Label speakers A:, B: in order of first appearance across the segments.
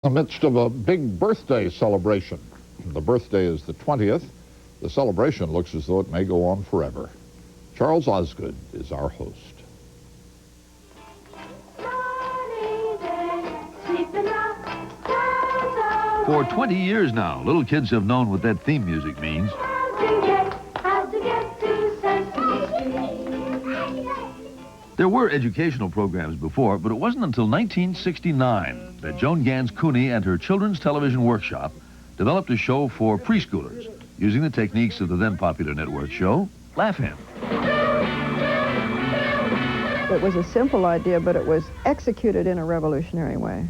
A: In the midst of a big birthday celebration. The birthday is the 20th. The celebration looks as though it may go on forever. Charles Osgood is our host.
B: For 20 years now, little kids have known what that theme music means. There were educational programs before, but it wasn't until 1969 that Joan Gans Cooney and her Children's Television Workshop developed a show for preschoolers using the techniques of the then popular network show, Laugh-In.
C: It was a simple idea, but it was executed in a revolutionary way.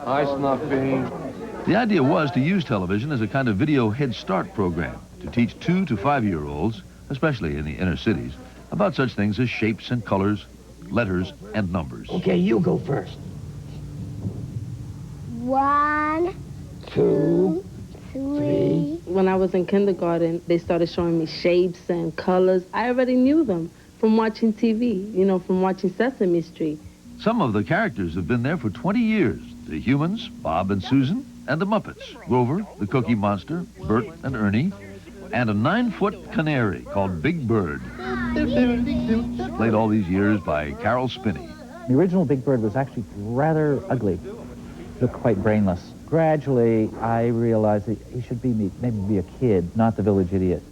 D: Hi, Snuffy.
B: The idea was to use television as a kind of video Head Start program to teach 2 to 5-year-olds, especially in the inner cities, about such things as shapes and colors, letters and numbers.
E: Okay, you go first.
F: 1,
E: 2,
F: 3.
G: When I was in kindergarten, they started showing me shapes and colors. I already knew them from watching TV, from watching Sesame Street.
B: Some of the characters have been there for 20 years. The humans, Bob and Susan, and the Muppets, Grover, the Cookie Monster, Bert and Ernie, and a 9-foot canary called Big Bird. Played all these years by Carol Spinney.
H: The original Big Bird was actually rather ugly. Looked quite brainless. Gradually, I realized that he should maybe be a kid, not the village idiot.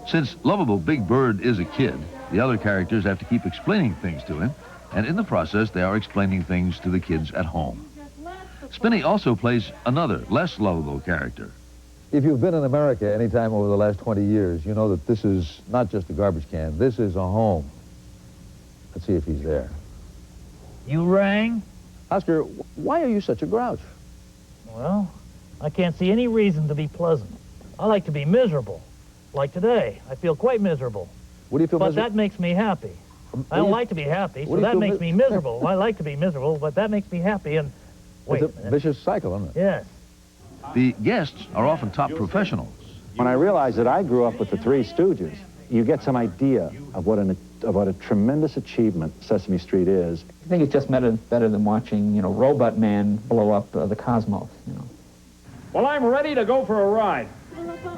B: Since lovable Big Bird is a kid, the other characters have to keep explaining things to him, and in the process, they are explaining things to the kids at home. Spinney also plays another, less lovable character.
I: If you've been in America any time over the last 20 years, you know that this is not just a garbage can. This is a home. Let's see if he's there.
J: You rang?
I: Oscar, why are you such a grouch?
J: Well, I can't see any reason to be pleasant. I like to be miserable. Like today, I feel quite miserable.
I: What do you feel
J: But
I: miserable?
J: that makes me happy. I don't like to be happy, so
I: do you
J: that
I: feel
J: makes me miserable. I like to be miserable, but that makes me happy, and... Wait
I: It's a vicious cycle, isn't it?
J: Yes.
B: The guests are often top professionals.
K: When I realized that I grew up with the Three Stooges, you get some idea of what a tremendous achievement Sesame Street is.
L: I think it's just better than watching, Robot Man blow up the cosmos,
D: Well, I'm ready to go for a ride.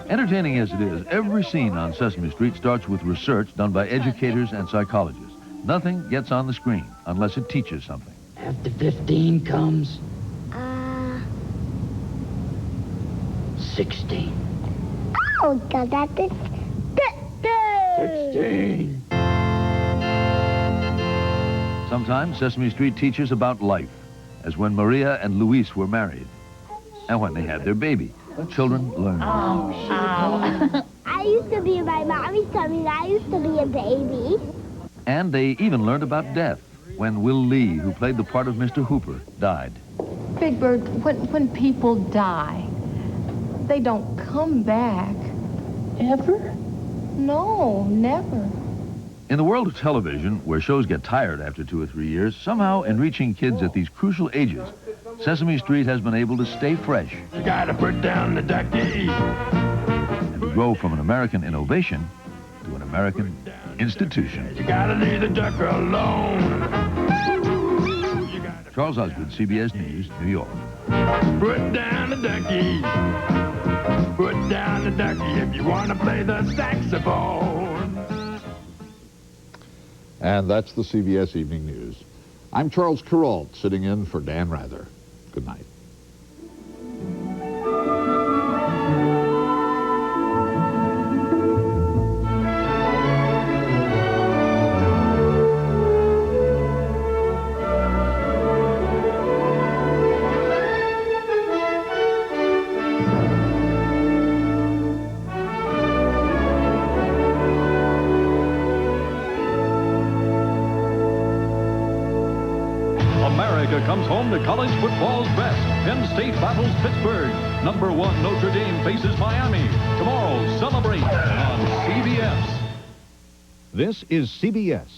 B: Entertaining as it is, every scene on Sesame Street starts with research done by educators and psychologists. Nothing gets on the screen unless it teaches something.
E: After 15 comes 16.
F: Oh, God, that is
E: 16.
B: Sometimes Sesame Street teaches about life, as when Maria and Luis were married, and when they had their baby. Children learn.
F: I used to be my mommy's tummy. I used to be a baby.
B: And they even learned about death, when Will Lee, who played the part of Mr. Hooper, died.
M: Big Bird, when people die, they don't come back.
E: Ever?
M: No, never.
B: In the world of television, where shows get tired after 2 or 3 years, somehow in reaching kids at these crucial ages, Sesame Street has been able to stay fresh.
D: You gotta put down the ducky.
B: And to grow from an American innovation to an American institution.
D: You gotta leave the duck alone.
B: Charles Osgood, CBS News, New York.
D: Put down the ducky. Put down the ducky if you want to play the saxophone.
A: And that's the CBS Evening News. I'm Charles Kuralt, sitting in for Dan Rather. Good night.
N: America comes home to college football's best. Penn State battles Pittsburgh. #1 Notre Dame faces Miami. Tomorrow, celebrate on CBS.
O: This is CBS.